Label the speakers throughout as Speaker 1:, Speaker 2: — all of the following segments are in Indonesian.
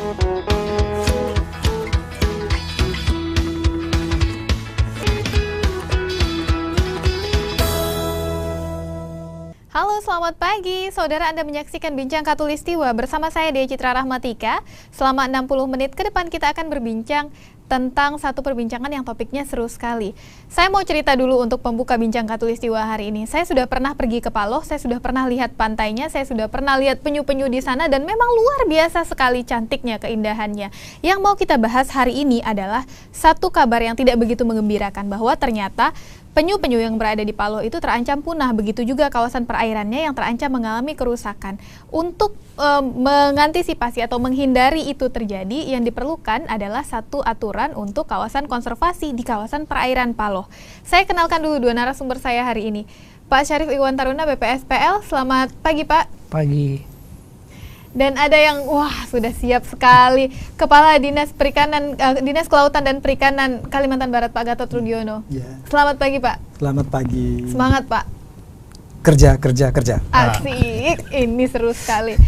Speaker 1: Halo, selamat pagi. Saudara, Anda menyaksikan Bincang Khatulistiwa bersama saya Dea Citra Rahmatika. Selama 60 menit ke depan kita akan berbincang tentang satu perbincangan yang topiknya seru sekali. Saya mau cerita dulu untuk pembuka Bincang Khatulistiwa hari ini. Saya sudah pernah pergi ke Paloh, saya sudah pernah lihat pantainya, saya sudah pernah lihat penyu-penyu di sana dan memang luar biasa sekali cantiknya, keindahannya. Yang mau kita bahas hari ini adalah satu kabar yang tidak begitu mengembirakan, bahwa ternyata penyu-penyu yang berada di Paloh itu terancam punah, begitu juga kawasan perairannya yang terancam mengalami kerusakan. Untuk mengantisipasi atau menghindari itu terjadi, yang diperlukan adalah satu aturan untuk kawasan konservasi di kawasan perairan Paloh. Saya kenalkan dulu dua narasumber saya hari ini. Pak Syarif Iwan Taruna, BPSPL, selamat pagi Pak.
Speaker 2: Pagi.
Speaker 1: Dan ada yang, wah sudah siap sekali, Kepala Dinas Perikanan, Dinas Kelautan dan Perikanan Kalimantan Barat, Pak Gatot Rudiono.
Speaker 3: Ya.
Speaker 1: Selamat pagi Pak.
Speaker 3: Selamat pagi.
Speaker 1: Semangat Pak.
Speaker 3: Kerja.
Speaker 1: Asik, ini seru sekali.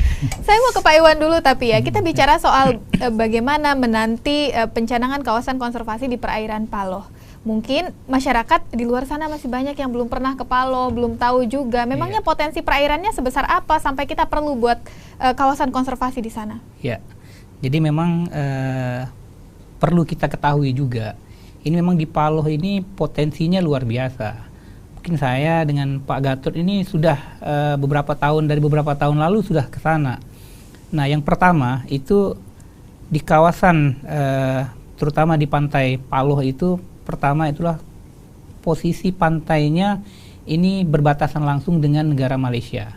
Speaker 1: Saya mau ke Pak Iwan dulu tapi ya, kita bicara soal bagaimana menanti pencanangan kawasan konservasi di perairan Paloh. Mungkin masyarakat di luar sana masih banyak yang belum pernah ke Paloh, belum tahu juga. Memangnya potensi perairannya sebesar apa sampai kita perlu buat kawasan konservasi di sana?
Speaker 2: Ya, jadi memang perlu kita ketahui juga. Ini memang di Paloh ini potensinya luar biasa. Mungkin saya dengan Pak Gatot ini sudah beberapa tahun lalu sudah ke sana. Nah, yang pertama itu di kawasan terutama di pantai Paloh itu, pertama itulah posisi pantainya ini berbatasan langsung dengan negara Malaysia.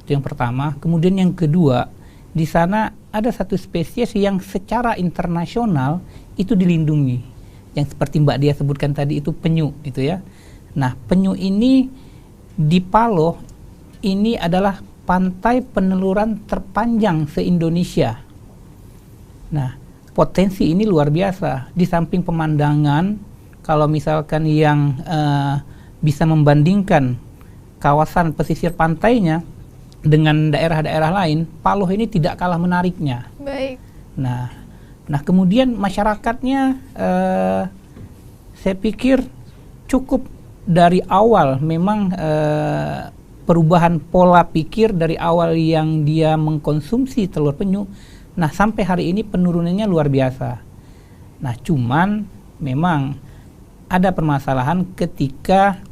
Speaker 2: Itu yang pertama. Kemudian yang kedua, di sana ada satu spesies yang secara internasional itu dilindungi. Yang seperti Mbak Dia sebutkan tadi itu penyu itu ya. Nah, penyu ini di Paloh ini adalah pantai peneluran terpanjang se-Indonesia. Nah, potensi ini luar biasa. Di samping pemandangan, kalau misalkan yang bisa membandingkan kawasan pesisir pantainya dengan daerah-daerah lain, Paloh ini tidak kalah menariknya.
Speaker 1: Baik.
Speaker 2: Nah kemudian masyarakatnya, saya pikir cukup dari awal memang perubahan pola pikir dari awal yang dia mengkonsumsi telur penyu. Nah sampai hari ini penurunannya luar biasa. Nah cuman memang ada permasalahan ketika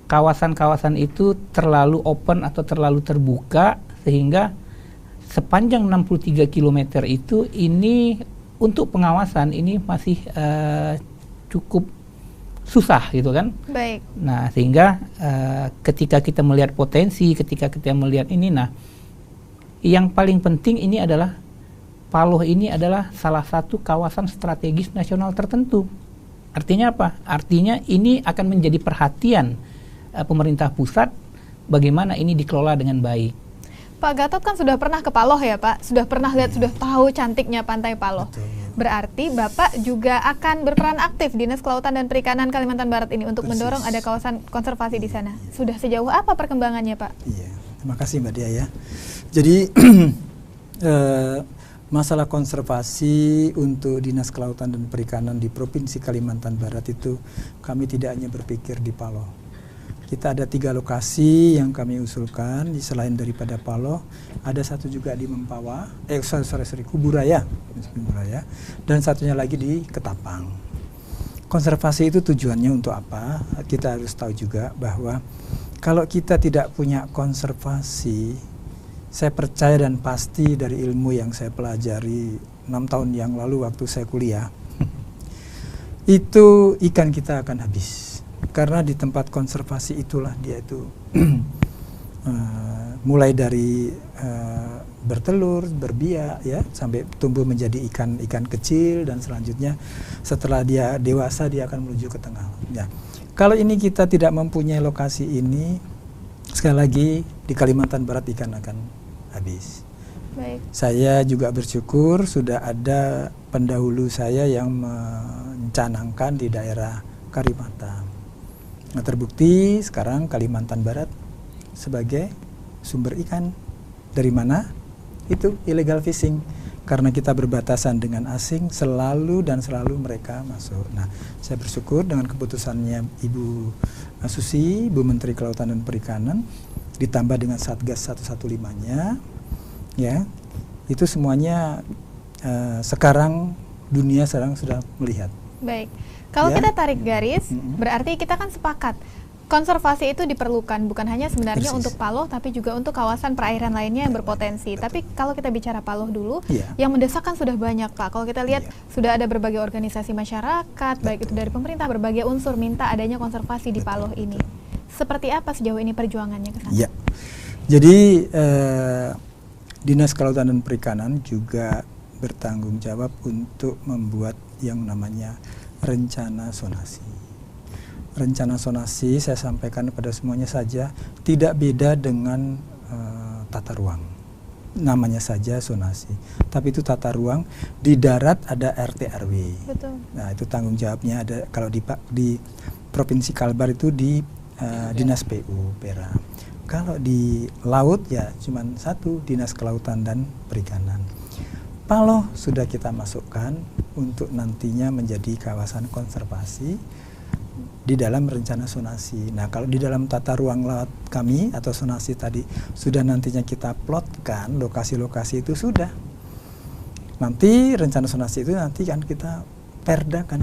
Speaker 2: kawasan-kawasan itu terlalu open atau terlalu terbuka, sehingga sepanjang 63 km itu ini untuk pengawasan ini masih cukup susah gitu kan.
Speaker 1: Baik.
Speaker 2: Nah sehingga ketika kita melihat potensi, ketika kita melihat ini, nah yang paling penting ini adalah Paloh ini adalah salah satu kawasan strategis nasional tertentu. Artinya apa? Artinya ini akan menjadi perhatian pemerintah pusat bagaimana ini dikelola dengan baik.
Speaker 1: Pak Gatot kan sudah pernah ke Paloh ya Pak? Sudah pernah lihat, sudah tahu cantiknya pantai Paloh. Betul. Berarti Bapak juga akan berperan aktif Dinas Kelautan dan Perikanan Kalimantan Barat ini untuk mendorong ada kawasan konservasi di sana. Sudah sejauh apa perkembangannya Pak?
Speaker 3: Iya, terima kasih Mbak Dia ya. Jadi masalah konservasi untuk Dinas Kelautan dan Perikanan di Provinsi Kalimantan Barat itu kami tidak hanya berpikir di Paloh. Kita ada 3 lokasi yang kami usulkan, selain daripada Paloh, ada satu juga di Mempawah, Kuburaya, dan satunya lagi di Ketapang. Konservasi itu tujuannya untuk apa? Kita harus tahu juga bahwa kalau kita tidak punya konservasi, saya percaya dan pasti dari ilmu yang saya pelajari 6 tahun yang lalu waktu saya kuliah, itu ikan kita akan habis. Karena di tempat konservasi itulah dia itu mulai dari bertelur, berbiak ya, sampai tumbuh menjadi ikan kecil, dan selanjutnya setelah dia dewasa dia akan menuju ke tengah. Ya. Kalau ini kita tidak mempunyai lokasi ini, sekali lagi di Kalimantan Barat ikan akan habis.
Speaker 1: Baik.
Speaker 3: Saya juga bersyukur sudah ada pendahulu saya yang mencanangkan di daerah Kalimantan. Nah, terbukti sekarang Kalimantan Barat sebagai sumber ikan. Dari mana? Itu illegal fishing. karena kita berbatasan dengan asing, selalu mereka masuk. Nah, saya bersyukur dengan keputusannya Ibu Susi, Bu Menteri Kelautan dan Perikanan, ditambah dengan Satgas 115-nya, ya, itu semuanya sekarang dunia sekarang sudah melihat.
Speaker 1: Baik, kalau kita tarik garis, berarti kita kan sepakat konservasi itu diperlukan, bukan hanya sebenarnya untuk Paloh, tapi juga untuk kawasan perairan lainnya yang berpotensi. Tapi kalau kita bicara Paloh dulu, yang mendesak kan sudah banyak, Pak. Kalau kita lihat sudah ada berbagai organisasi masyarakat, baik itu dari pemerintah, berbagai unsur minta adanya konservasi di Paloh ini. Seperti apa sejauh ini perjuangannya ke sana?
Speaker 3: Ya, jadi Dinas Kelautan dan Perikanan juga bertanggung jawab untuk membuat yang namanya rencana sonasi. Rencana sonasi, saya sampaikan kepada semuanya saja, tidak beda dengan tata ruang. Namanya saja sonasi. Tapi itu tata ruang, di darat ada RT RW.
Speaker 1: Betul.
Speaker 3: Nah, itu tanggung jawabnya ada, kalau di Provinsi Kalbar itu di Dinas PU Pera. Kalau di laut ya cuma satu, Dinas Kelautan dan Perikanan. Paloh sudah kita masukkan untuk nantinya menjadi kawasan konservasi di dalam rencana sonasi. Nah, kalau di dalam tata ruang laut kami atau sonasi tadi sudah nantinya kita plotkan lokasi-lokasi itu sudah. Nanti rencana sonasi itu nanti kan kita perdakan.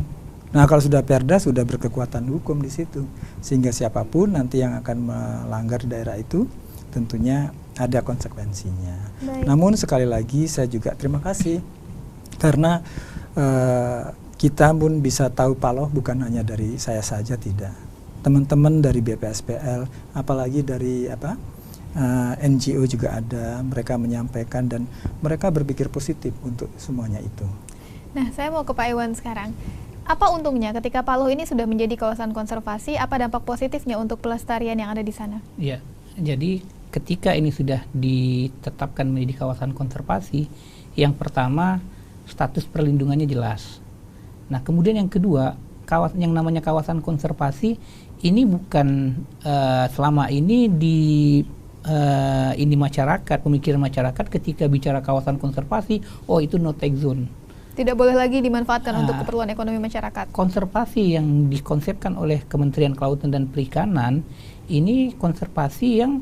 Speaker 3: Nah, kalau sudah perda sudah berkekuatan hukum di situ, sehingga siapapun nanti yang akan melanggar di daerah itu tentunya ada konsekuensinya.
Speaker 1: Baik.
Speaker 3: Namun sekali lagi saya juga terima kasih karena kita pun bisa tahu Paloh bukan hanya dari saya saja, tidak. Teman-teman dari BPSPL, apalagi dari NGO juga ada, mereka menyampaikan dan mereka berpikir positif untuk semuanya itu.
Speaker 1: Nah, saya mau ke Pak Iwan sekarang. Apa untungnya ketika Paloh ini sudah menjadi kawasan konservasi? Apa dampak positifnya untuk pelestarian yang ada di sana?
Speaker 2: Ya, jadi ketika ini sudah ditetapkan menjadi kawasan konservasi, yang pertama status perlindungannya jelas. Nah, kemudian yang kedua, yang namanya kawasan konservasi ini bukan selama ini ini masyarakat, pemikiran masyarakat ketika bicara kawasan konservasi, oh itu no take zone.
Speaker 1: Tidak boleh lagi dimanfaatkan untuk keperluan ekonomi masyarakat.
Speaker 2: Konservasi yang dikonsepkan oleh Kementerian Kelautan dan Perikanan ini konservasi yang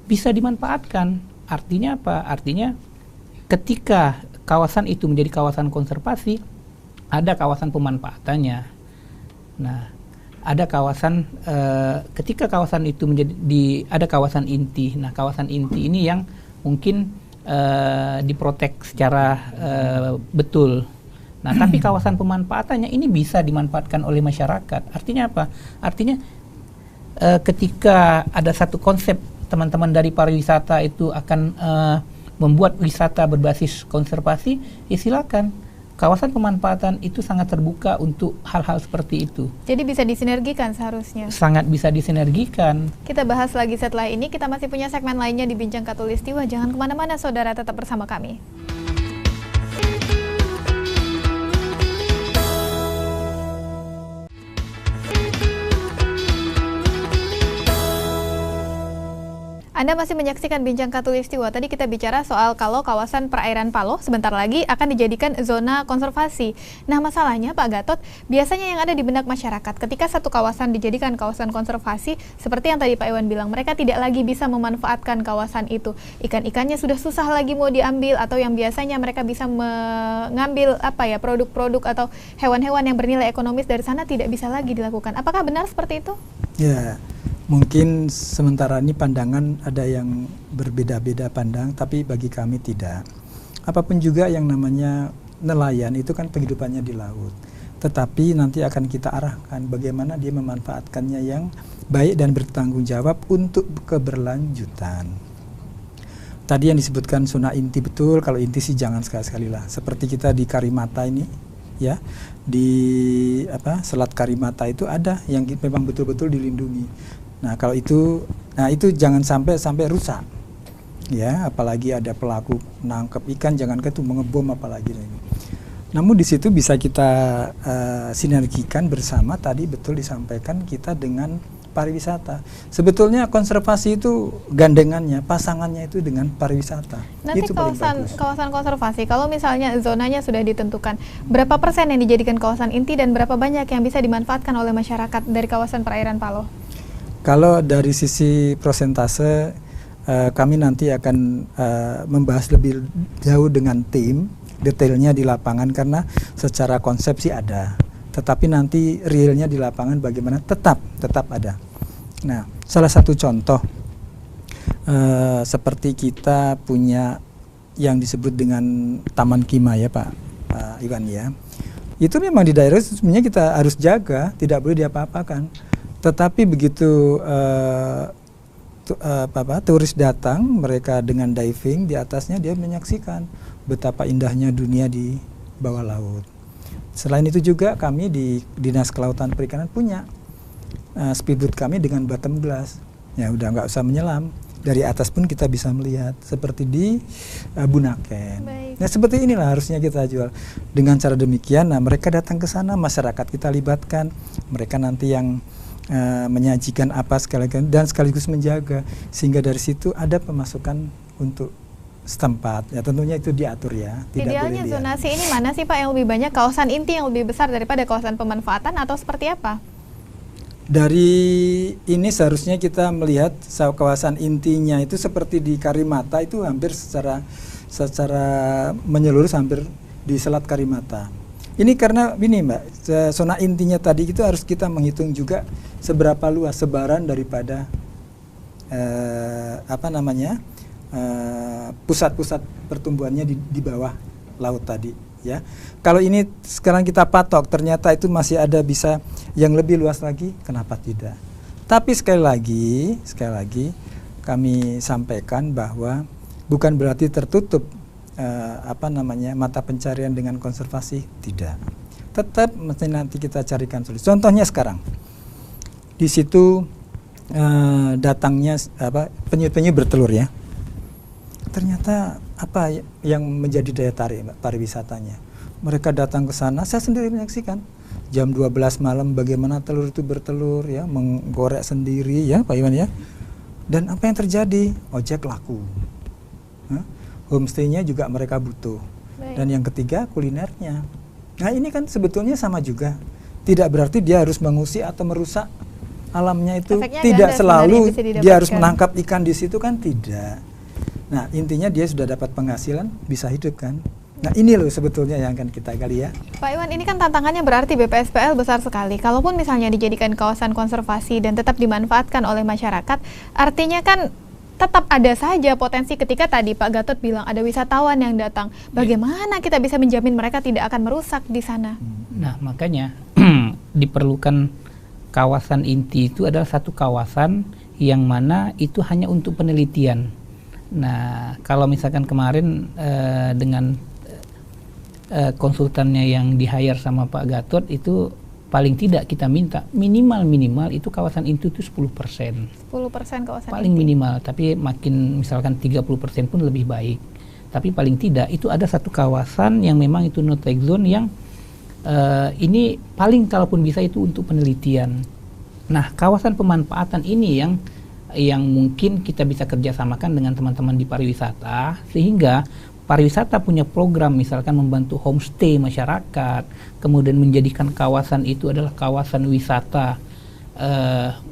Speaker 2: bisa dimanfaatkan. Artinya apa? Artinya ketika kawasan itu menjadi kawasan konservasi, ada kawasan pemanfaatannya. Nah, ada kawasan ketika kawasan itu ada kawasan inti. Nah, kawasan inti ini yang mungkin diprotek secara betul. Nah, tapi kawasan pemanfaatannya ini bisa dimanfaatkan oleh masyarakat. Artinya apa? Artinya ketika ada satu konsep teman-teman dari pariwisata itu akan membuat wisata berbasis konservasi, ya silakan. Kawasan pemanfaatan itu sangat terbuka untuk hal-hal seperti itu.
Speaker 1: Jadi bisa disinergikan seharusnya.
Speaker 2: Sangat bisa disinergikan.
Speaker 1: Kita bahas lagi setelah ini, kita masih punya segmen lainnya di Bincang Khatulistiwa. Jangan kemana-mana saudara, tetap bersama kami. Anda masih menyaksikan Bincang Khatulistiwa. Tadi kita bicara soal kalau kawasan perairan Paloh sebentar lagi akan dijadikan zona konservasi. Nah, masalahnya Pak Gatot, biasanya yang ada di benak masyarakat ketika satu kawasan dijadikan kawasan konservasi, seperti yang tadi Pak Iwan bilang, mereka tidak lagi bisa memanfaatkan kawasan itu. Ikan-ikannya sudah susah lagi mau diambil, atau yang biasanya mereka bisa mengambil produk-produk atau hewan-hewan yang bernilai ekonomis dari sana tidak bisa lagi dilakukan. Apakah benar seperti itu?
Speaker 3: Ya. Mungkin sementara ini pandangan ada yang berbeda-beda pandang, tapi bagi kami tidak. Apapun juga yang namanya nelayan itu kan kehidupannya di laut. Tetapi nanti akan kita arahkan bagaimana dia memanfaatkannya yang baik dan bertanggung jawab untuk keberlanjutan. Tadi yang disebutkan zona inti, betul, kalau inti sih jangan sekali-sekali lah. Seperti kita di Karimata ini, ya, di Selat Karimata itu ada yang memang betul-betul dilindungi. Nah, kalau itu jangan sampai rusak, ya. Apalagi ada pelaku nangkep ikan, jangan itu mengebom apalagi. Namun di situ bisa kita sinergikan bersama. Tadi betul disampaikan kita dengan pariwisata. Sebetulnya konservasi itu gandengannya, pasangannya itu dengan pariwisata.
Speaker 1: Nanti
Speaker 3: Itu paling bagus.
Speaker 1: kawasan konservasi, kalau misalnya zonanya sudah ditentukan, berapa persen yang dijadikan kawasan inti dan berapa banyak yang bisa dimanfaatkan oleh masyarakat dari kawasan perairan Paloh?
Speaker 3: Kalau dari sisi persentase, kami nanti akan membahas lebih jauh dengan tim, detailnya di lapangan, karena secara konsep sih ada. Tetapi nanti realnya di lapangan bagaimana tetap ada. Nah, salah satu contoh seperti kita punya yang disebut dengan Taman Kima ya Pak Iwan ya. Itu memang di daerah sebenarnya kita harus jaga, tidak boleh diapa-apakan. Tetapi begitu turis datang, mereka dengan diving di atasnya dia menyaksikan betapa indahnya dunia di bawah laut. Selain itu juga kami di Dinas Kelautan Perikanan punya speedboat kami dengan bottom glass. Ya udah nggak usah menyelam, dari atas pun kita bisa melihat seperti di Bunaken.
Speaker 1: Baik.
Speaker 3: Nah seperti inilah harusnya kita jual. Dengan cara demikian, nah mereka datang ke sana, masyarakat kita libatkan, mereka nanti yang menyajikan apa sekaligus dan sekaligus menjaga, sehingga dari situ ada pemasukan untuk setempat. Ya tentunya itu diatur ya. Tidak
Speaker 1: Idealnya
Speaker 3: boleh
Speaker 1: zonasi ini mana sih Pak yang lebih banyak, kawasan inti yang lebih besar daripada kawasan pemanfaatan atau seperti apa?
Speaker 3: Dari ini seharusnya kita melihat kawasan intinya itu seperti di Karimata itu hampir secara menyeluruh hampir di Selat Karimata. Ini karena ini Mbak, zona intinya tadi itu harus kita menghitung juga seberapa luas sebaran daripada pusat-pusat pertumbuhannya di bawah laut tadi ya. Kalau ini sekarang kita patok ternyata itu masih ada bisa yang lebih luas lagi, kenapa tidak? Tapi sekali lagi kami sampaikan bahwa bukan berarti tertutup mata pencarian dengan konservasi, tidak. Tetap mesti nanti kita carikan solusi. Contohnya sekarang di situ datangnya penyu-penyu bertelur ya. Ternyata apa yang menjadi daya tarik pariwisatanya? Mereka datang ke sana, saya sendiri menyaksikan jam 12 malam bagaimana telur itu bertelur ya, menggorek sendiri ya Pak Iwan ya. Dan apa yang terjadi? Ojek laku. Homestay-nya juga mereka butuh.
Speaker 1: Baik.
Speaker 3: Dan yang ketiga kulinernya. Nah ini kan sebetulnya sama juga. Tidak berarti dia harus mengusik atau merusak alamnya itu.
Speaker 1: Efeknya
Speaker 3: Tidak
Speaker 1: ganda
Speaker 3: selalu
Speaker 1: sebenarnya bisa
Speaker 3: dia harus
Speaker 1: didapatkan.
Speaker 3: menangkap ikan di situ kan, tidak. Nah intinya dia sudah dapat penghasilan, bisa hidup kan. Nah ini loh sebetulnya yang akan kita gali ya.
Speaker 1: Pak Iwan, ini kan tantangannya berarti BPSPL besar sekali. Kalaupun misalnya dijadikan kawasan konservasi dan tetap dimanfaatkan oleh masyarakat, artinya kan tetap ada saja potensi ketika tadi Pak Gatot bilang ada wisatawan yang datang. Bagaimana kita bisa menjamin mereka tidak akan merusak di sana?
Speaker 2: Nah makanya diperlukan kawasan inti itu adalah satu kawasan yang mana itu hanya untuk penelitian. Nah kalau misalkan kemarin dengan konsultannya yang di-hire sama Pak Gatot itu paling tidak kita minta minimal itu kawasan inti itu 10%.
Speaker 1: 10% kawasan
Speaker 2: Paling
Speaker 1: inti.
Speaker 2: minimal, tapi makin misalkan 30% pun lebih baik. Tapi paling tidak itu ada satu kawasan yang memang itu no-take zone yang ini paling kalaupun bisa itu untuk penelitian. Nah kawasan pemanfaatan ini yang mungkin kita bisa kerjasamakan dengan teman-teman di pariwisata, sehingga pariwisata punya program misalkan membantu homestay masyarakat, kemudian menjadikan kawasan itu adalah kawasan wisata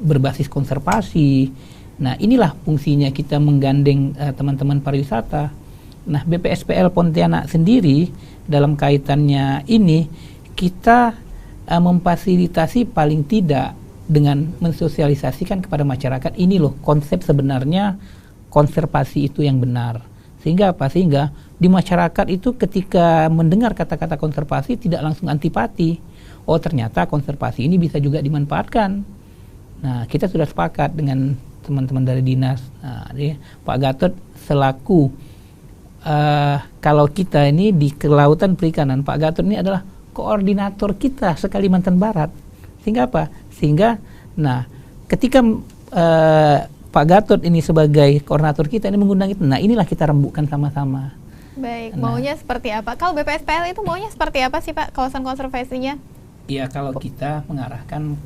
Speaker 2: berbasis konservasi. Nah inilah fungsinya kita menggandeng teman-teman pariwisata. Nah BPSPL Pontianak sendiri dalam kaitannya ini kita memfasilitasi paling tidak dengan mensosialisasikan kepada masyarakat ini loh konsep sebenarnya konservasi itu yang benar. Sehingga apa? Sehingga di masyarakat itu ketika mendengar kata-kata konservasi tidak langsung antipati. Oh ternyata konservasi ini bisa juga dimanfaatkan. Nah kita sudah sepakat dengan teman-teman dari dinas. Nah, Pak Gatot selaku kalau kita ini di kelautan perikanan, Pak Gatot ini adalah koordinator kita se-Kalimantan Barat. Sehingga apa? Sehingga nah ketika Pak Gatot ini sebagai koordinator kita ini mengundang itu. Nah inilah kita rembukkan sama-sama.
Speaker 1: Baik, maunya seperti apa? Kalau BPSPL itu maunya seperti apa sih Pak kawasan konservasinya?
Speaker 2: Ya, kalau kita mengarahkan,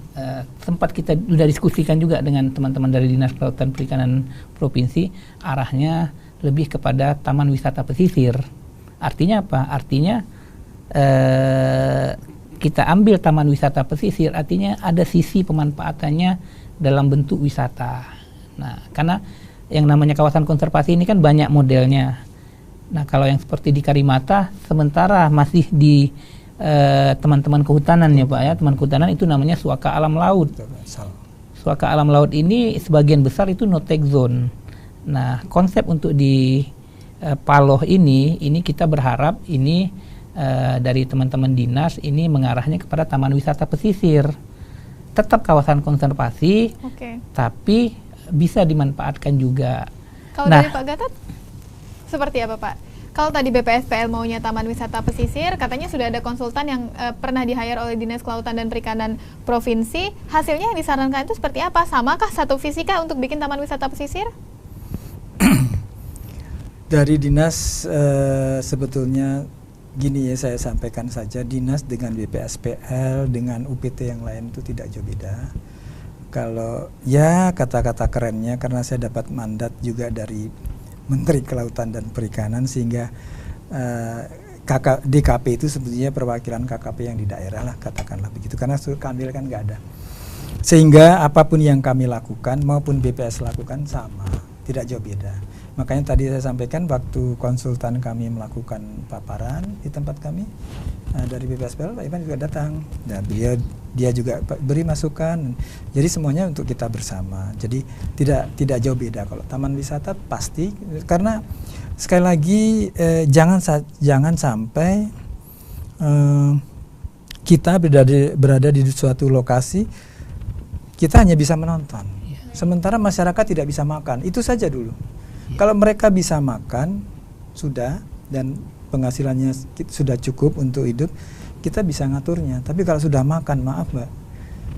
Speaker 2: sempat kita sudah diskusikan juga dengan teman-teman dari Dinas Kelautan Perikanan Provinsi, arahnya lebih kepada taman wisata pesisir. Artinya apa? Artinya kita ambil taman wisata pesisir, artinya ada sisi pemanfaatannya dalam bentuk wisata. Nah, karena yang namanya kawasan konservasi ini kan banyak modelnya. Nah, kalau yang seperti di Karimata, sementara masih di teman-teman kehutanan ya Pak ya, teman kehutanan itu namanya suaka alam laut. Suaka alam laut ini sebagian besar itu no-take zone. Nah, konsep untuk di Paloh ini kita berharap ini dari teman-teman dinas ini mengarahnya kepada taman wisata pesisir. Tetap kawasan konservasi, tapi bisa dimanfaatkan juga.
Speaker 1: Kalau dari Pak Gatot, seperti apa Pak? Kalau tadi BPSPL maunya taman wisata pesisir, katanya sudah ada konsultan yang pernah di-hire oleh Dinas Kelautan dan Perikanan Provinsi. Hasilnya yang disarankan itu seperti apa? Samakah satu visika untuk bikin taman wisata pesisir?
Speaker 3: Dari dinas sebetulnya gini ya, saya sampaikan saja, dinas dengan BPSPL dengan UPT yang lain itu tidak jauh beda. Kalau ya kata-kata kerennya, karena saya dapat mandat juga dari Menteri Kelautan dan Perikanan, sehingga DKP itu sebetulnya perwakilan KKP yang di daerah lah, katakanlah begitu, karena Kamil kan nggak ada. Sehingga apapun yang kami lakukan maupun BPS lakukan sama, tidak jauh beda. Makanya tadi saya sampaikan waktu konsultan kami melakukan paparan di tempat kami, dari BPSPL Pak Ivan juga datang. Dan dia juga beri masukan. Jadi semuanya untuk kita bersama. Jadi tidak jauh beda. Kalau taman wisata pasti, karena sekali lagi jangan sampai kita berada di suatu lokasi kita hanya bisa menonton. Sementara masyarakat tidak bisa makan. Itu saja dulu. Kalau mereka bisa makan sudah, dan penghasilannya sudah cukup untuk hidup, kita bisa ngaturnya. Tapi kalau sudah makan, maaf Mbak,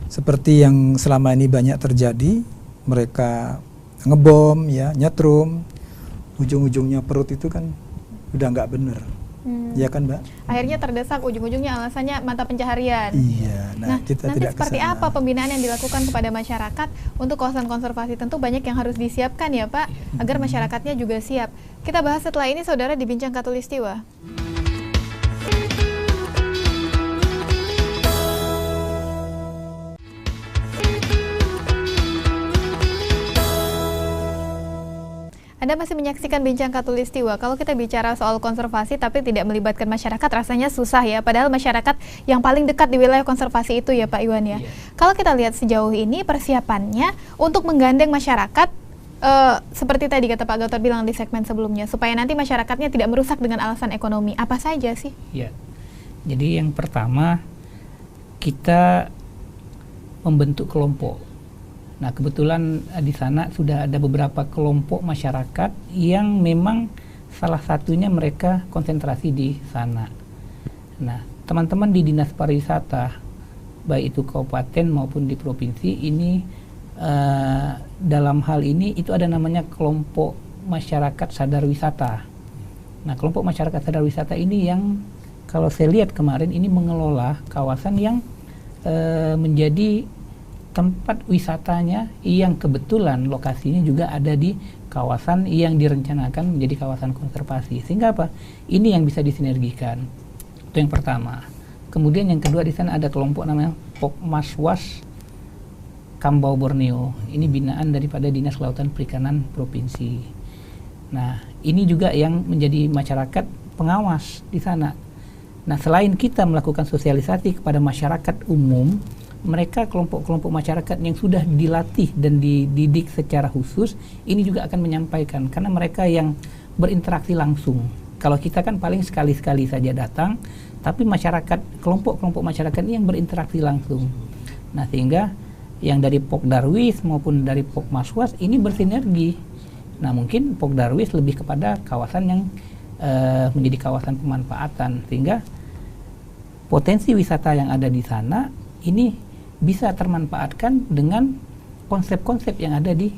Speaker 3: seperti yang selama ini banyak terjadi, mereka ngebom ya, nyetrum, ujung-ujungnya perut itu kan udah nggak bener. Ya kan Mbak?
Speaker 1: Akhirnya terdesak, ujung-ujungnya alasannya mata pencaharian.
Speaker 3: Iya, nah kita
Speaker 1: nanti
Speaker 3: tidak
Speaker 1: seperti
Speaker 3: kesana.
Speaker 1: apa pembinaan yang dilakukan kepada masyarakat untuk kawasan konservasi? Tentu banyak yang harus disiapkan ya Pak, agar masyarakatnya juga siap. Kita bahas setelah ini, saudara, di Bincang Katulistiwa. Anda masih menyaksikan Bincang Katulistiwa. Kalau kita bicara soal konservasi tapi tidak melibatkan masyarakat, rasanya susah ya. Padahal masyarakat yang paling dekat di wilayah konservasi itu ya Pak Iwan ya. Kalau kita lihat sejauh ini persiapannya untuk menggandeng masyarakat, seperti tadi kata Pak Gatot bilang di segmen sebelumnya, supaya nanti masyarakatnya tidak merusak dengan alasan ekonomi. Apa saja sih?
Speaker 2: Ya, jadi yang pertama kita membentuk kelompok. Nah, kebetulan di sana sudah ada beberapa kelompok masyarakat yang memang salah satunya mereka konsentrasi di sana. Nah, teman-teman di Dinas Pariwisata, baik itu kabupaten maupun di provinsi, ini dalam hal ini itu ada namanya kelompok masyarakat sadar wisata. Nah, kelompok masyarakat sadar wisata ini yang kalau saya lihat kemarin ini mengelola kawasan yang menjadi tempat wisatanya yang kebetulan lokasinya juga ada di kawasan yang direncanakan menjadi kawasan konservasi. Sehingga apa? Ini yang bisa disinergikan. Itu yang pertama. Kemudian yang kedua, di sana ada kelompok namanya Pokmaswas Kambau Borneo. Ini binaan daripada Dinas Kelautan Perikanan Provinsi. Nah, ini juga yang menjadi masyarakat pengawas di sana. Nah, selain kita melakukan sosialisasi kepada masyarakat umum, mereka kelompok-kelompok masyarakat yang sudah dilatih dan dididik secara khusus ini juga akan menyampaikan, karena mereka yang berinteraksi langsung. Kalau kita kan paling sekali-sekali saja datang, tapi masyarakat, kelompok-kelompok masyarakat ini yang berinteraksi langsung. Nah, sehingga yang dari Pokdarwis maupun dari Pokmaswas ini bersinergi. Nah, mungkin Pokdarwis lebih kepada kawasan yang menjadi kawasan pemanfaatan, sehingga potensi wisata yang ada di sana ini bisa termanfaatkan dengan konsep-konsep yang ada di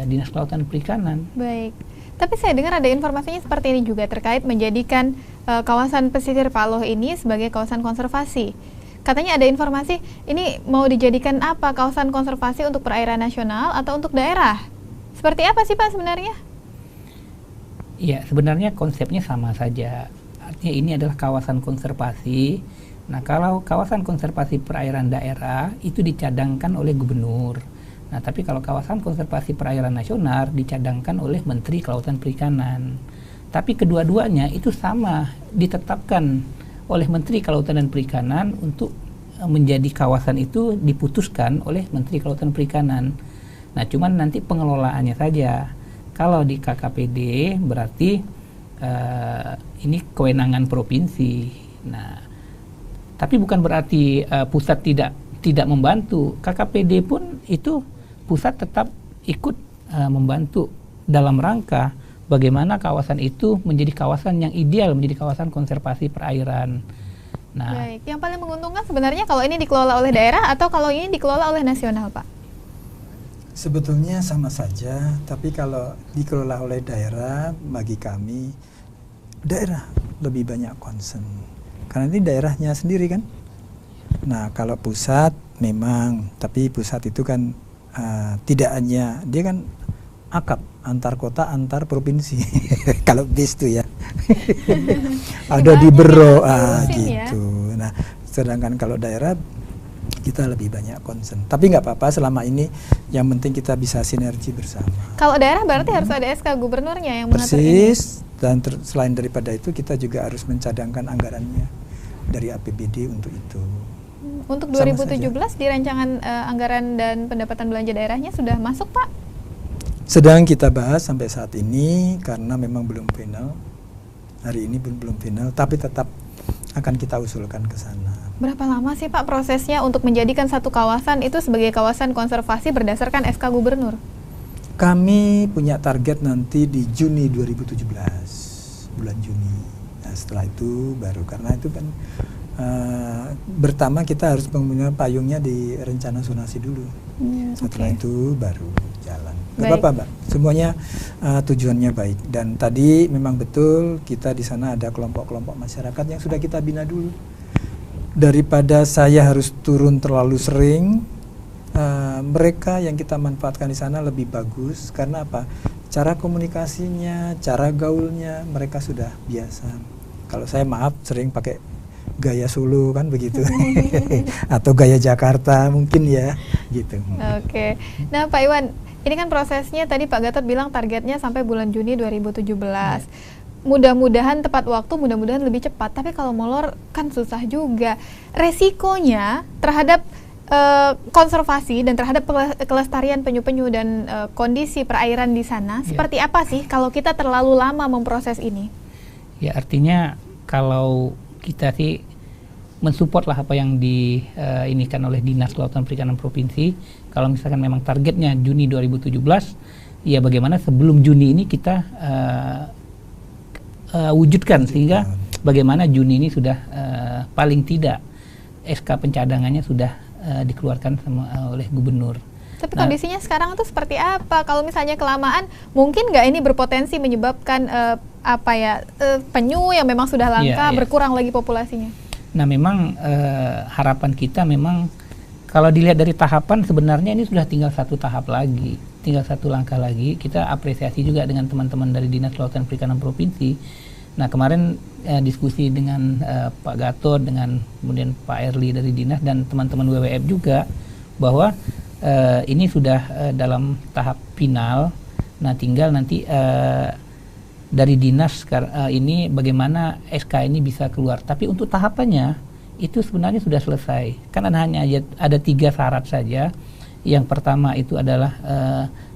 Speaker 2: Dinas Kelautan Perikanan.
Speaker 1: Baik, tapi saya dengar ada informasinya seperti ini juga terkait menjadikan kawasan pesisir Paloh ini sebagai kawasan konservasi. katanya ada informasi ini mau dijadikan apa, kawasan konservasi untuk perairan nasional atau untuk daerah? Seperti apa sih Pak sebenarnya?
Speaker 2: Ya, sebenarnya konsepnya sama saja. Artinya ini adalah kawasan konservasi. Nah, kalau kawasan konservasi perairan daerah itu dicadangkan oleh gubernur. Nah, tapi kalau kawasan konservasi perairan nasional dicadangkan oleh Menteri Kelautan Perikanan. Tapi kedua-duanya itu sama, ditetapkan oleh Menteri Kelautan dan Perikanan untuk menjadi kawasan itu diputuskan oleh Menteri Kelautan Perikanan. Nah, cuman nanti pengelolaannya saja. Kalau di KKPD berarti ini kewenangan provinsi. Nah, tapi bukan berarti pusat tidak membantu. KKPD pun itu pusat tetap ikut membantu dalam rangka bagaimana kawasan itu menjadi kawasan yang ideal, menjadi kawasan konservasi perairan. Nah,
Speaker 1: baik, yang paling menguntungkan sebenarnya kalau ini dikelola oleh daerah atau kalau ini dikelola oleh nasional, Pak?
Speaker 3: Sebetulnya sama saja, tapi kalau dikelola oleh daerah, bagi kami daerah lebih banyak concern. Karena ini daerahnya sendiri kan. Nah, kalau pusat memang, tapi pusat itu kan tidak hanya, dia kan akap antar kota, antar provinsi. Kalau bis itu ya. Ada di Bero, gitu. Ya? Nah, sedangkan kalau daerah kita lebih banyak concern. Tapi nggak apa-apa selama ini, yang penting kita bisa sinergi bersama.
Speaker 1: Kalau daerah berarti harus ada SK gubernurnya yang mengatur ini.
Speaker 3: Persis, dan selain daripada itu kita juga harus mencadangkan anggarannya dari APBD untuk itu.
Speaker 1: Untuk 2017 di rancangan anggaran dan pendapatan belanja daerahnya sudah masuk, Pak?
Speaker 3: Sedang kita bahas sampai saat ini karena memang belum final. Hari ini belum final, tapi tetap akan kita usulkan ke sana.
Speaker 1: Berapa lama sih Pak prosesnya untuk menjadikan satu kawasan itu sebagai kawasan konservasi berdasarkan SK gubernur?
Speaker 3: Kami punya target nanti di Juni 2017, bulan Juni. Nah, setelah itu baru, karena itu kan pertama kita harus mempunyai payungnya di rencana zonasi dulu. Setelah itu baru jalan. Gak apa-apa, Mbak. Semuanya tujuannya baik. Dan tadi memang betul kita di sana ada kelompok-kelompok masyarakat yang sudah kita bina dulu. Daripada saya harus turun terlalu sering, mereka yang kita manfaatkan di sana lebih bagus. Karena apa? Cara komunikasinya, cara gaulnya mereka sudah biasa. Kalau saya maaf sering pakai gaya Solo kan begitu. Atau gaya Jakarta mungkin ya gitu.
Speaker 1: Oke. Nah, Pak Iwan, ini kan prosesnya tadi Pak Gatot bilang targetnya sampai bulan Juni 2017. Mudah-mudahan tepat waktu, mudah-mudahan lebih cepat. Tapi kalau molor kan susah juga. Resikonya terhadap konservasi dan terhadap kelestarian penyu-penyu dan kondisi perairan di sana seperti apa sih kalau kita terlalu lama memproses ini?
Speaker 2: Ya, artinya kalau kita sih mensupport lah apa yang diinikan oleh Dinas Kelautan Perikanan Provinsi. Kalau misalkan memang targetnya Juni 2017, ya bagaimana sebelum Juni ini kita wujudkan sehingga bagaimana Juni ini sudah paling tidak SK pencadangannya sudah dikeluarkan oleh gubernur.
Speaker 1: Tapi kondisinya sekarang itu seperti apa? Kalau misalnya kelamaan, mungkin nggak ini berpotensi menyebabkan penyu yang memang sudah langka berkurang lagi populasinya?
Speaker 2: Nah, memang harapan kita memang kalau dilihat dari tahapan sebenarnya ini sudah tinggal satu tahap lagi, tinggal satu langkah lagi. Kita apresiasi juga dengan teman-teman dari Dinas Kelautan Perikanan Provinsi. Nah, kemarin diskusi dengan Pak Gatot, dengan kemudian Pak Erli dari Dinas dan teman-teman WWF juga bahwa ini sudah dalam tahap final. Nah, tinggal nanti dari dinas ini bagaimana SK ini bisa keluar. Tapi untuk tahapannya itu sebenarnya sudah selesai. Kan hanya ada 3 syarat saja. Yang pertama itu adalah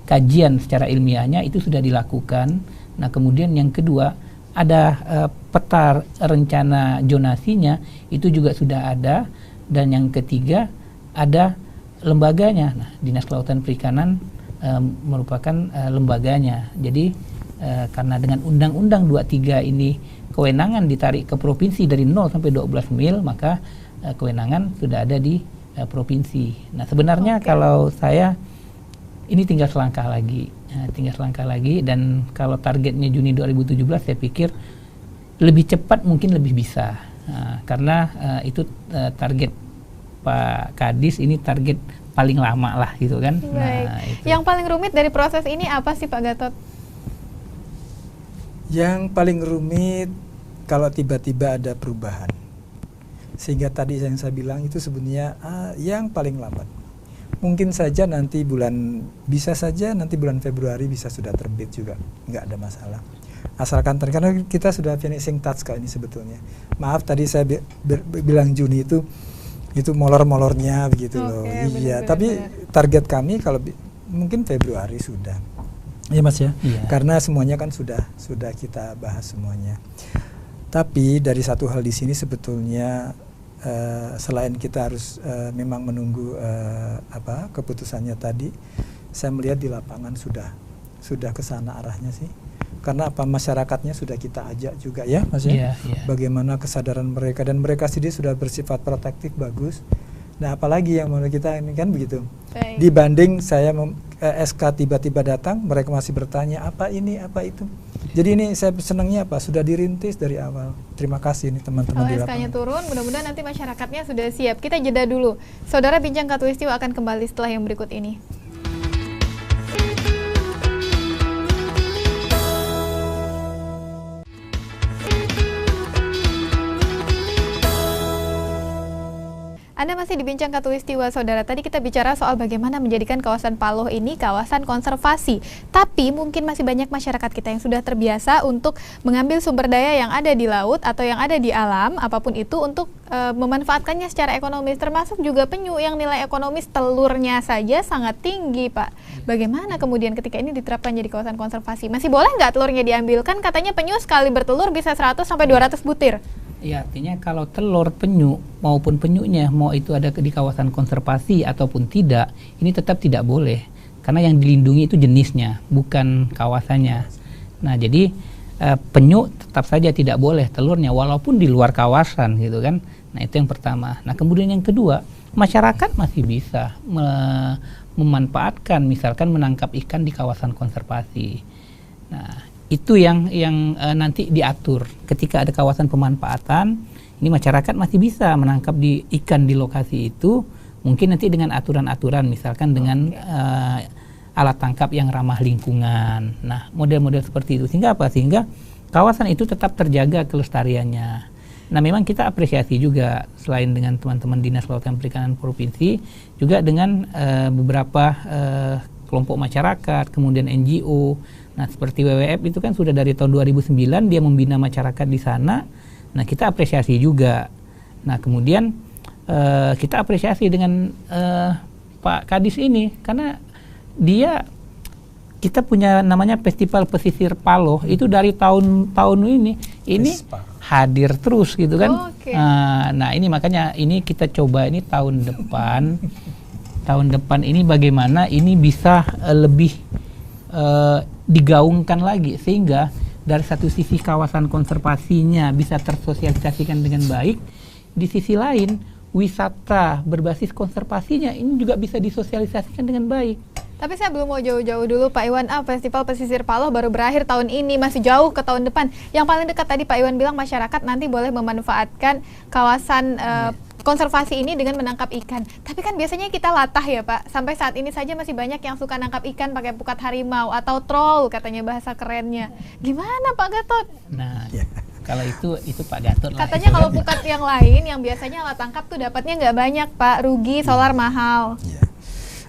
Speaker 2: kajian secara ilmiahnya itu sudah dilakukan. Nah, kemudian yang kedua ada peta rencana zonasinya itu juga sudah ada. Dan yang ketiga ada lembaganya. Nah, Dinas Kelautan Perikanan merupakan lembaganya. Jadi karena dengan Undang-Undang 23 ini kewenangan ditarik ke provinsi dari 0 sampai 12 mil, maka kewenangan sudah ada di provinsi. Nah, sebenarnya kalau saya ini tinggal selangkah lagi, dan kalau targetnya Juni 2017 saya pikir lebih cepat mungkin lebih bisa, karena itu target Pak Kadis, ini target paling lama lah gitu kan.
Speaker 1: Baik.
Speaker 2: Nah, itu.
Speaker 1: Yang paling rumit dari proses ini apa sih Pak Gatot?
Speaker 3: Yang paling rumit kalau tiba-tiba ada perubahan. Sehingga tadi yang saya bilang itu sebenarnya yang paling lambat. Mungkin saja nanti bisa saja nanti bulan Februari bisa sudah terbit juga, nggak ada masalah. Asalkan karena kita sudah finishing touch kali ini sebetulnya. Maaf tadi saya bilang Juni itu molor-molornya begitu loh. Iya, tapi target kami kalau mungkin Februari sudah. Iya Mas ya. Iya. Karena semuanya kan sudah kita bahas semuanya. Tapi dari satu hal di sini sebetulnya selain kita harus memang menunggu keputusannya tadi, saya melihat di lapangan sudah ke sana arahnya sih. Karena masyarakatnya sudah kita ajak juga ya Mas ya. Bagaimana kesadaran mereka, dan mereka sendiri sudah bersifat protektif bagus. Nah, apalagi yang menurut kita ini kan begitu. Baik. Dibanding saya SK tiba-tiba datang, mereka masih bertanya apa ini, apa itu. Jadi ini saya senangnya sudah dirintis dari awal. Terima kasih nih teman-teman di lapangan.
Speaker 1: Kalau SK-nya turun, mudah-mudahan nanti masyarakatnya sudah siap. Kita jeda dulu. Saudara, Bincang Khatulistiwa akan kembali setelah yang berikut ini. Anda masih di Bincang Khatulistiwa, Saudara. Tadi kita bicara soal bagaimana menjadikan kawasan Paloh ini kawasan konservasi. Tapi mungkin masih banyak masyarakat kita yang sudah terbiasa untuk mengambil sumber daya yang ada di laut atau yang ada di alam, apapun itu, untuk memanfaatkannya secara ekonomis. Termasuk juga penyu yang nilai ekonomis telurnya saja sangat tinggi, Pak. Bagaimana kemudian ketika ini diterapkan jadi kawasan konservasi? Masih boleh nggak telurnya diambil? Kan katanya penyu sekali bertelur bisa 100-200 butir.
Speaker 2: Ya, artinya kalau telur penyu maupun penyunya mau itu ada di kawasan konservasi ataupun tidak, ini tetap tidak boleh. Karena yang dilindungi itu jenisnya, bukan kawasannya. Nah, jadi penyu tetap saja tidak boleh telurnya walaupun di luar kawasan gitu kan. Nah, itu yang pertama. Nah, kemudian yang kedua, masyarakat masih bisa memanfaatkan, misalkan menangkap ikan di kawasan konservasi. Nah, itu yang nanti diatur ketika ada kawasan pemanfaatan. Ini masyarakat masih bisa menangkap ikan di lokasi itu, mungkin nanti dengan aturan-aturan, misalkan dengan alat tangkap yang ramah lingkungan. Nah, model-model seperti itu sehingga kawasan itu tetap terjaga kelestariannya. Nah, memang kita apresiasi juga selain dengan teman-teman Dinas Kelautan Perikanan Provinsi, juga dengan beberapa kelompok masyarakat, kemudian NGO. Nah, seperti WWF itu kan sudah dari tahun 2009 dia membina masyarakat di sana. Nah, kita apresiasi juga. Nah, kemudian kita apresiasi dengan Pak Kadis ini karena kita punya namanya Festival Pesisir Paloh itu dari tahun ini hadir terus gitu kan. Nah, ini makanya ini kita coba ini tahun depan ini bagaimana ini bisa lebih digaungkan lagi sehingga dari satu sisi kawasan konservasinya bisa tersosialisasikan dengan baik, di sisi lain wisata berbasis konservasinya ini juga bisa disosialisasikan dengan baik.
Speaker 1: Tapi saya belum mau jauh-jauh dulu Pak Iwan, Festival Pesisir Paloh baru berakhir tahun ini, masih jauh ke tahun depan. Yang paling dekat tadi Pak Iwan bilang masyarakat nanti boleh memanfaatkan kawasan konservasi ini dengan menangkap ikan. Tapi kan biasanya kita latah ya Pak. Sampai saat ini saja masih banyak yang suka nangkap ikan pakai pukat harimau atau troll katanya bahasa kerennya. Gimana Pak Gatot?
Speaker 2: Nah, kalau itu Pak Gatot lah.
Speaker 1: Katanya kalau pukat yang lain yang biasanya alat tangkap tuh dapatnya nggak banyak Pak, rugi, solar mahal.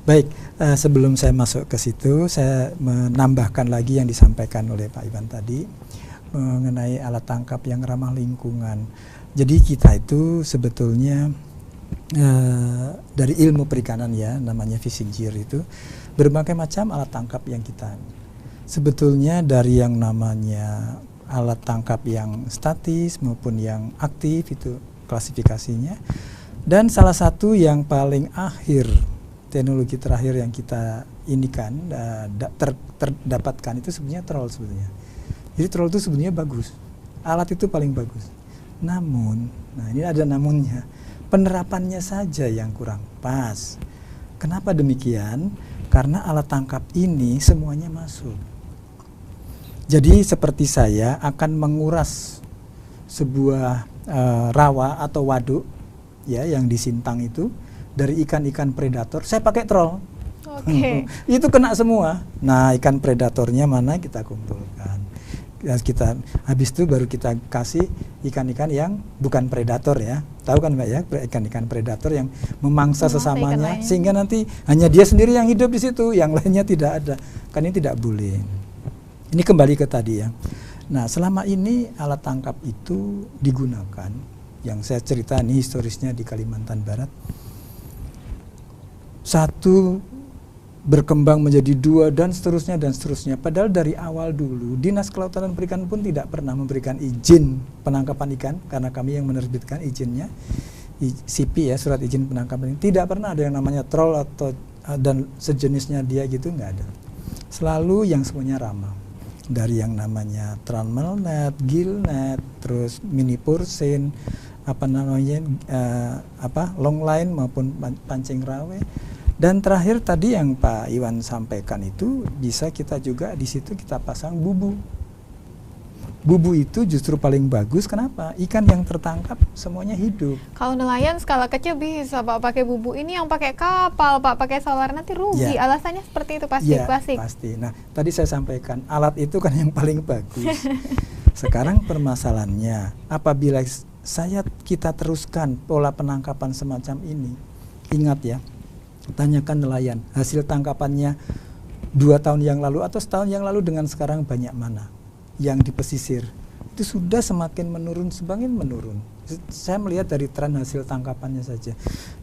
Speaker 3: Baik, sebelum saya masuk ke situ, saya menambahkan lagi yang disampaikan oleh Pak Iwan tadi mengenai alat tangkap yang ramah lingkungan. Jadi kita itu sebetulnya dari ilmu perikanan ya, namanya fishing gear itu berbagai macam alat tangkap yang kita sebetulnya dari yang namanya alat tangkap yang statis maupun yang aktif itu klasifikasinya. Dan salah satu yang paling akhir, teknologi terakhir yang kita inikan terdapatkan itu sebenarnya troll sebetulnya. Jadi troll itu sebenarnya bagus, alat itu paling bagus. Namun, nah ini ada namunnya, penerapannya saja yang kurang pas. Kenapa demikian? Karena alat tangkap ini semuanya masuk. Jadi seperti saya akan menguras sebuah rawa atau waduk ya yang di Sintang itu dari ikan-ikan predator, saya pakai troll.
Speaker 1: Oke.
Speaker 3: Itu kena semua. Nah, ikan predatornya mana kita kumpulkan. Kita habis itu baru kita kasih ikan-ikan yang bukan predator ya. Tahu kan Mbak ya, ikan-ikan predator yang memangsa sesamanya sehingga nanti hanya dia sendiri yang hidup di situ, yang lainnya tidak ada. Kan ini tidak boleh. Ini kembali ke tadi ya. Nah, selama ini alat tangkap itu digunakan, yang saya cerita ini historisnya di Kalimantan Barat. Satu berkembang menjadi dua dan seterusnya dan seterusnya. Padahal dari awal dulu Dinas Kelautan dan Perikanan pun tidak pernah memberikan izin penangkapan ikan karena kami yang menerbitkan izinnya. SIPI ya, surat izin penangkapan ini. Tidak pernah ada yang namanya troll atau dan sejenisnya dia gitu, nggak ada. Selalu yang semuanya ramah. Dari yang namanya tranmelnet, gillnet, terus mini pursin, long line maupun pancing rawe. Dan terakhir tadi yang Pak Iwan sampaikan itu bisa kita juga di situ kita pasang bubu. Bubu itu justru paling bagus. Kenapa? Ikan yang tertangkap semuanya hidup.
Speaker 1: Kalau nelayan skala kecil bisa Pak pakai bubu, ini yang pakai kapal Pak pakai solar nanti rugi. Ya. Alasannya seperti itu pasti klasik.
Speaker 3: Pasti. Nah, tadi saya sampaikan alat itu kan yang paling bagus. Sekarang permasalahannya apabila kita teruskan pola penangkapan semacam ini, ingat ya. Tanyakan nelayan, hasil tangkapannya 2 tahun yang lalu atau setahun yang lalu dengan sekarang banyak mana yang di pesisir. Itu sudah semakin menurun. Saya melihat dari tren hasil tangkapannya saja.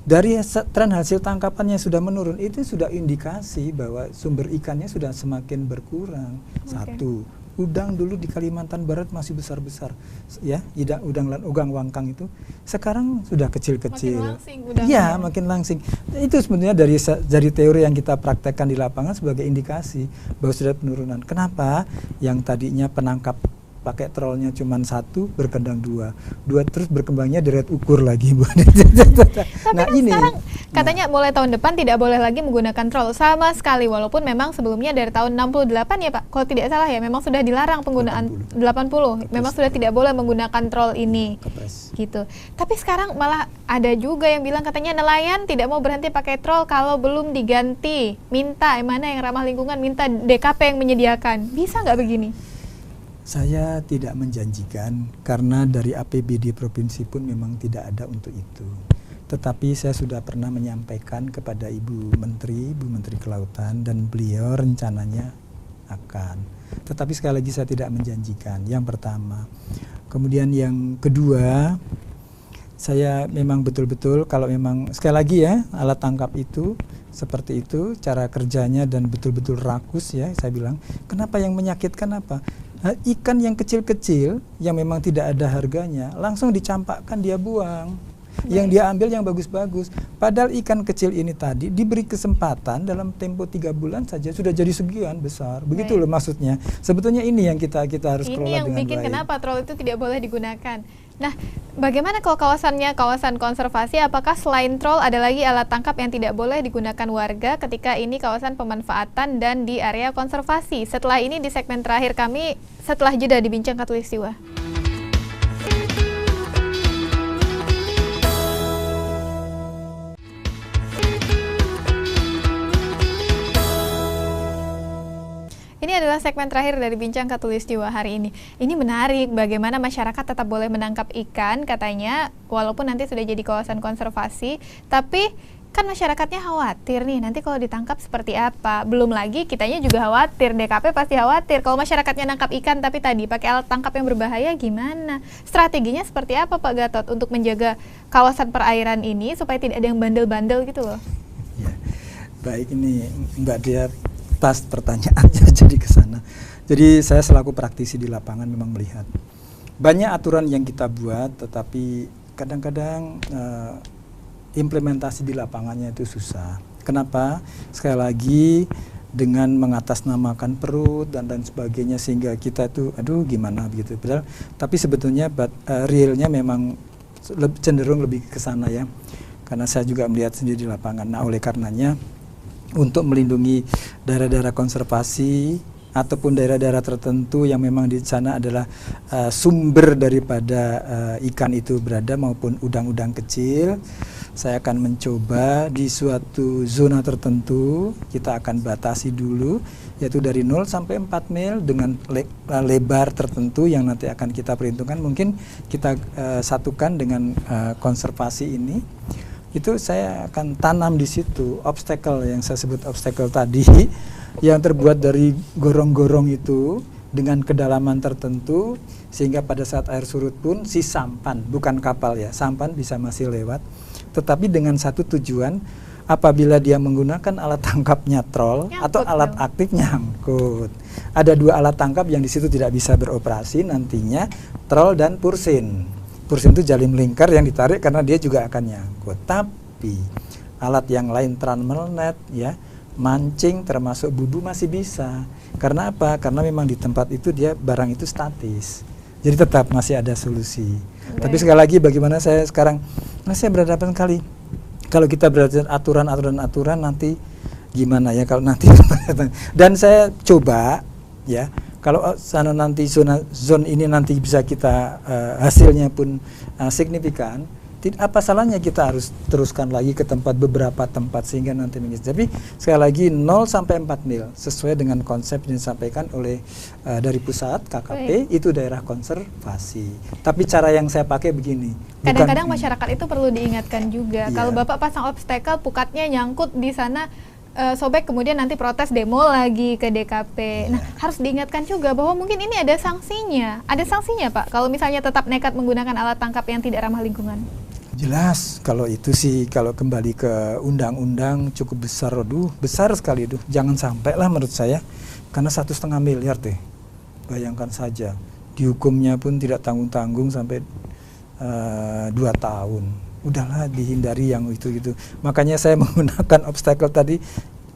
Speaker 3: Dari tren hasil tangkapannya sudah menurun, itu sudah indikasi bahwa sumber ikannya sudah semakin berkurang. Satu, udang dulu di Kalimantan Barat masih besar-besar, ya, udang wangkang itu sekarang sudah kecil-kecil.
Speaker 1: Makin langsing udangnya.
Speaker 3: Ya, makin langsing. Itu sebenarnya dari teori yang kita praktekkan di lapangan sebagai indikasi bahwa sudah penurunan. Kenapa? Yang tadinya penangkap pakai trollnya cuma 1 berkembang 2 terus berkembangnya deret ukur lagi.
Speaker 1: Tapi
Speaker 3: nah,
Speaker 1: kan
Speaker 3: ini
Speaker 1: sekarang katanya mulai tahun depan tidak boleh lagi menggunakan troll sama sekali, walaupun memang sebelumnya dari tahun 68 ya Pak, kalau tidak salah ya, memang sudah dilarang penggunaan 80 memang sudah tidak boleh menggunakan troll ini.
Speaker 3: Kepres.
Speaker 1: Gitu. Tapi sekarang malah ada juga yang bilang katanya nelayan tidak mau berhenti pakai troll kalau belum diganti, minta mana yang ramah lingkungan, minta DKP yang menyediakan. Bisa nggak begini?
Speaker 3: Saya tidak menjanjikan karena dari APBD provinsi pun memang tidak ada untuk itu. Tetapi saya sudah pernah menyampaikan kepada Ibu Menteri Kelautan, dan beliau rencananya akan. Tetapi sekali lagi saya tidak menjanjikan. Yang pertama. Kemudian yang kedua, saya memang betul-betul kalau memang sekali lagi ya alat tangkap itu seperti itu cara kerjanya dan betul-betul rakus ya, saya bilang. Kenapa yang menyakitkan apa? Ikan yang kecil-kecil yang memang tidak ada harganya langsung dicampakkan, dia buang. Yang dia ambil yang bagus-bagus. Padahal ikan kecil ini tadi diberi kesempatan dalam tempo 3 bulan saja sudah jadi sekian besar. Begitu loh maksudnya. Sebetulnya ini yang kita harus kelola dengan baik. Ini yang
Speaker 1: bikin kenapa troll itu tidak boleh digunakan. Nah, bagaimana kalau kawasan konservasi, apakah selain troll ada lagi alat tangkap yang tidak boleh digunakan warga ketika ini kawasan pemanfaatan dan di area konservasi? Setelah ini di segmen terakhir kami, setelah jeda di Bincang Khatulistiwa. Ini adalah segmen terakhir dari Bincang Khatulistiwa hari ini. Ini menarik, bagaimana masyarakat tetap boleh menangkap ikan, katanya, walaupun nanti sudah jadi kawasan konservasi, tapi kan masyarakatnya khawatir nih, nanti kalau ditangkap seperti apa. Belum lagi kitanya juga khawatir, DKP pasti khawatir. Kalau masyarakatnya nangkap ikan tapi tadi pakai alat tangkap yang berbahaya, gimana? Strateginya seperti apa Pak Gatot untuk menjaga kawasan perairan ini supaya tidak ada yang bandel-bandel gitu loh?
Speaker 3: Ya, baik, ini Mbak Dia pas pertanyaannya jadi ke sana. Jadi saya selaku praktisi di lapangan memang melihat banyak aturan yang kita buat, tetapi kadang-kadang implementasi di lapangannya itu susah. Kenapa? Sekali lagi dengan mengatasnamakan perut dan sebagainya sehingga kita tuh gimana begitu. Padahal tapi sebetulnya realnya memang cenderung lebih ke sana ya. Karena saya juga melihat sendiri di lapangan. Nah, oleh karenanya untuk melindungi daerah-daerah konservasi ataupun daerah-daerah tertentu yang memang di sana adalah sumber daripada ikan itu berada maupun udang-udang kecil, saya akan mencoba di suatu zona tertentu, kita akan batasi dulu, yaitu dari 0 sampai 4 mil dengan lebar tertentu yang nanti akan kita perhitungkan. Mungkin kita satukan dengan konservasi ini. Itu saya akan tanam di situ obstacle yang saya sebut obstacle tadi yang terbuat dari gorong-gorong itu dengan kedalaman tertentu sehingga pada saat air surut pun si sampan, bukan kapal ya, sampan bisa masih lewat, tetapi dengan satu tujuan, apabila dia menggunakan alat tangkapnya troll atau alat aktif nyangkut. Ada 2 alat tangkap yang di situ tidak bisa beroperasi nantinya, troll dan pursin. Pursin itu jalin melingkar yang ditarik karena dia juga akan nyangkut. Tapi alat yang lain, tranmal net ya, mancing termasuk bubu masih bisa. Karena apa? Karena memang di tempat itu dia barang itu statis. Jadi tetap masih ada solusi. Tapi sekali lagi bagaimana saya sekarang saya berhadapan kali kalau kita berhadapan aturan nanti gimana ya kalau nanti dan saya coba ya kalau sana nanti zona ini nanti bisa kita hasilnya pun signifikan, apa salahnya kita harus teruskan lagi ke beberapa tempat sehingga nanti tapi sekali lagi 0 sampai 4 mil sesuai dengan konsep yang disampaikan oleh dari pusat KKP. Itu daerah konservasi. Tapi cara yang saya pakai begini.
Speaker 1: Kadang-kadang masyarakat itu perlu diingatkan juga. Kalau Bapak pasang obstacle, pukatnya nyangkut di sana, sobek kemudian nanti protes demo lagi ke DKP. Nah, harus diingatkan juga bahwa mungkin ini ada sanksinya. Ada sanksinya, Pak, kalau misalnya tetap nekat menggunakan alat tangkap yang tidak ramah lingkungan.
Speaker 3: Jelas, kalau itu sih kalau kembali ke undang-undang cukup besar, besar sekali jangan sampai lah menurut saya, karena 1,5 miliar deh, bayangkan saja, dihukumnya pun tidak tanggung-tanggung sampai 2 tahun. Udahlah dihindari yang itu. Makanya saya menggunakan obstacle tadi,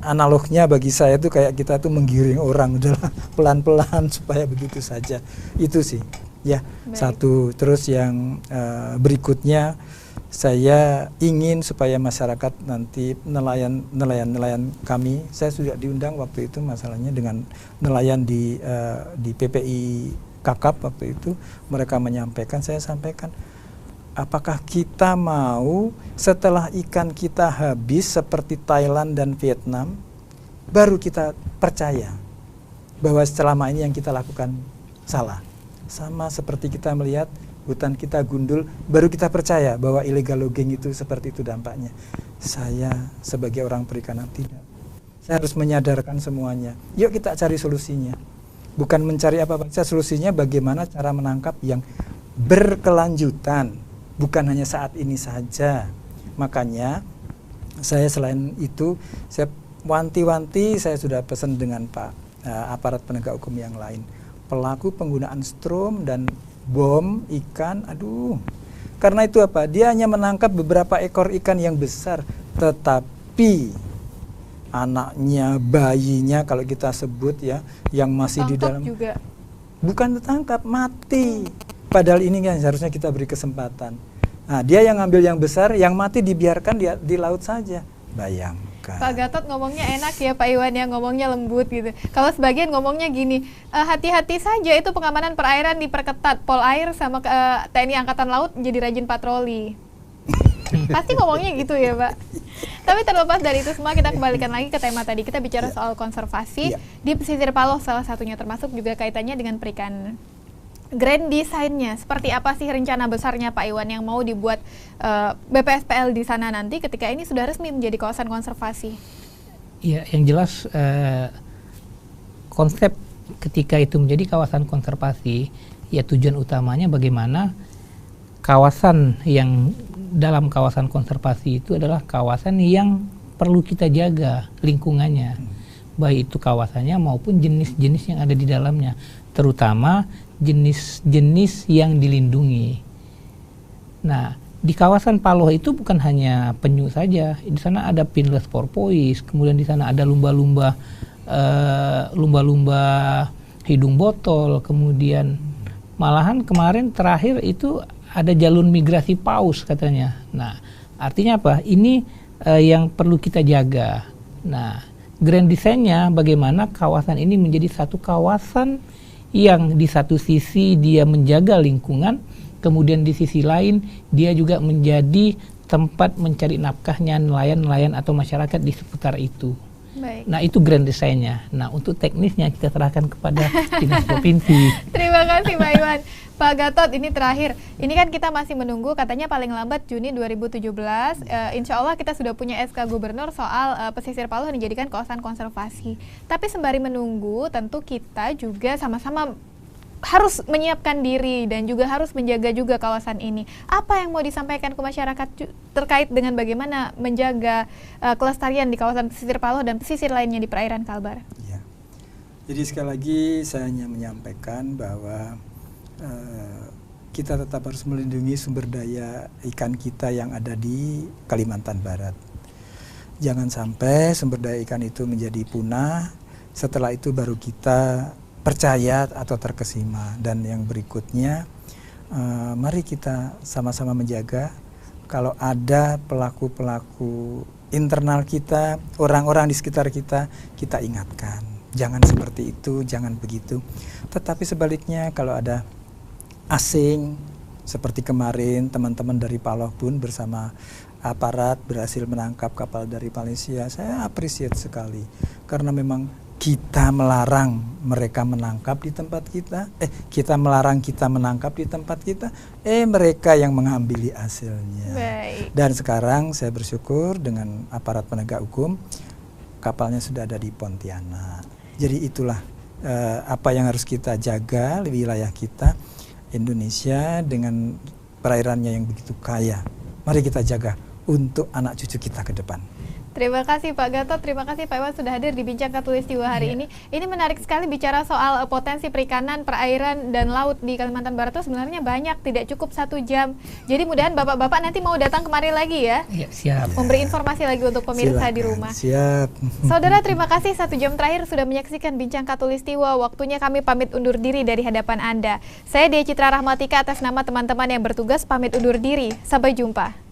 Speaker 3: analognya bagi saya itu kayak kita tuh menggiring orang, udahlah pelan-pelan supaya begitu saja. Itu sih ya. Baik. Satu, terus yang berikutnya saya ingin supaya masyarakat nanti nelayan kami, saya sudah diundang waktu itu masalahnya dengan nelayan di PPI Kakap waktu itu, mereka menyampaikan, saya sampaikan, apakah kita mau setelah ikan kita habis seperti Thailand dan Vietnam, baru kita percaya bahwa selama ini yang kita lakukan salah. Sama seperti kita melihat hutan kita gundul, baru kita percaya bahwa illegal logging itu seperti itu dampaknya. Saya sebagai orang perikanan tidak. Saya harus menyadarkan semuanya. Yuk kita cari solusinya. Bukan mencari apa-apa, solusinya bagaimana cara menangkap yang berkelanjutan. Bukan hanya saat ini saja. Makanya saya selain itu, saya wanti-wanti, saya sudah pesan dengan Pak aparat penegak hukum yang lain. Pelaku penggunaan strom dan bom ikan, karena itu apa? Dia hanya menangkap beberapa ekor ikan yang besar, tetapi anaknya, bayinya kalau kita sebut ya, yang masih di dalam juga. Bukan tertangkap, mati. Padahal ini kan seharusnya kita beri kesempatan. Nah, dia yang ngambil yang besar, yang mati dibiarkan di laut saja. Bayangkan.
Speaker 1: Pak Gatot ngomongnya enak ya, Pak Iwan ya, ngomongnya lembut gitu. Kalau sebagian ngomongnya gini, hati-hati saja itu pengamanan perairan diperketat, Polair sama TNI Angkatan Laut jadi rajin patroli. Pasti ngomongnya gitu ya, Pak. Tapi terlepas dari itu semua, kita kembalikan lagi ke tema tadi. Kita bicara soal konservasi di pesisir Paloh salah satunya, termasuk juga kaitannya dengan perikanan. Grand design-nya seperti apa sih rencana besarnya Pak Iwan yang mau dibuat BPSPL di sana nanti ketika ini sudah resmi menjadi kawasan konservasi?
Speaker 2: Ya, yang jelas konsep ketika itu menjadi kawasan konservasi, ya tujuan utamanya bagaimana kawasan yang dalam kawasan konservasi itu adalah kawasan yang perlu kita jaga lingkungannya, baik itu kawasannya maupun jenis-jenis yang ada di dalamnya, terutama jenis-jenis yang dilindungi. Nah, di kawasan Paloh itu bukan hanya penyu saja. Di sana ada pinless porpoise, kemudian di sana ada lumba-lumba hidung botol, kemudian malahan kemarin terakhir itu ada jalur migrasi paus katanya. Nah, artinya apa? Ini yang perlu kita jaga. Nah, grand design-nya bagaimana kawasan ini menjadi satu kawasan yang di satu sisi dia menjaga lingkungan, kemudian di sisi lain dia juga menjadi tempat mencari nafkahnya nelayan-nelayan atau masyarakat di seputar itu.
Speaker 1: Baik.
Speaker 2: Nah, itu grand design-nya. Nah, untuk teknisnya kita serahkan kepada dinas provinsi.
Speaker 1: Terima kasih Pak Iwan. Pak Gatot, ini terakhir. Ini kan kita masih menunggu, katanya paling lambat Juni 2017. Insya Allah kita sudah punya SK Gubernur soal pesisir Paluh dijadikan kawasan konservasi. Tapi sembari menunggu, tentu kita juga sama-sama harus menyiapkan diri dan juga harus menjaga juga kawasan ini. Apa yang mau disampaikan ke masyarakat terkait dengan bagaimana menjaga kelestarian di kawasan pesisir Paluh dan pesisir lainnya di perairan Kalbar?
Speaker 3: Ya. Jadi sekali lagi saya hanya menyampaikan bahwa kita tetap harus melindungi sumber daya ikan kita yang ada di Kalimantan Barat. Jangan sampai sumber daya ikan itu menjadi punah, setelah itu baru kita percaya atau terkesima. Dan yang berikutnya, mari kita sama-sama menjaga kalau ada pelaku-pelaku internal kita, orang-orang di sekitar kita, kita ingatkan. Jangan seperti itu, jangan begitu. Tetapi sebaliknya kalau ada asing, seperti kemarin teman-teman dari Paloh pun bersama aparat berhasil menangkap kapal dari Malaysia, saya appreciate sekali. Karena memang kita melarang mereka menangkap di tempat kita, kita melarang kita menangkap di tempat kita, mereka yang mengambil hasilnya.
Speaker 1: Baik.
Speaker 3: Dan sekarang saya bersyukur dengan aparat penegak hukum, kapalnya sudah ada di Pontianak. Jadi itulah apa yang harus kita jaga di wilayah kita, Indonesia dengan perairannya yang begitu kaya. Mari kita jaga untuk anak cucu kita ke depan.
Speaker 1: Terima kasih Pak Gatot, terima kasih Pak Iwan sudah hadir di Bincang Khatulistiwa hari ini. Ini menarik sekali bicara soal potensi perikanan, perairan, dan laut di Kalimantan Barat itu sebenarnya banyak, tidak cukup 1 jam. Jadi mudahan bapak-bapak nanti mau datang kemari lagi ya.
Speaker 2: Ya, siap.
Speaker 1: Memberi informasi lagi untuk pemirsa di rumah.
Speaker 3: Siap.
Speaker 1: Saudara, terima kasih 1 jam terakhir sudah menyaksikan Bincang Khatulistiwa. Waktunya kami pamit undur diri dari hadapan Anda. Saya Dia Citra Rahmatika atas nama teman-teman yang bertugas pamit undur diri. Sampai jumpa.